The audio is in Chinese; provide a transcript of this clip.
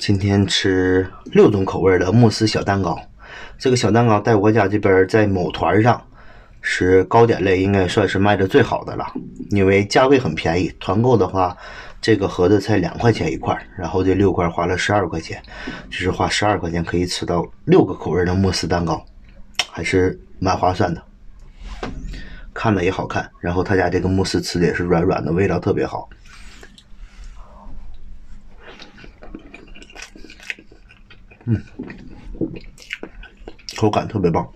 今天吃6种口味的慕斯小蛋糕，这个小蛋糕在我家这边在某团上是糕点类，应该算是卖的最好的了，因为价位很便宜。团购的话，这个盒子才2块钱一块，然后这6块花了12块钱，就是花12块钱可以吃到6个口味的慕斯蛋糕，还是蛮划算的。看了也好看，然后他家这个慕斯吃的也是软软的，味道特别好。口感特别棒。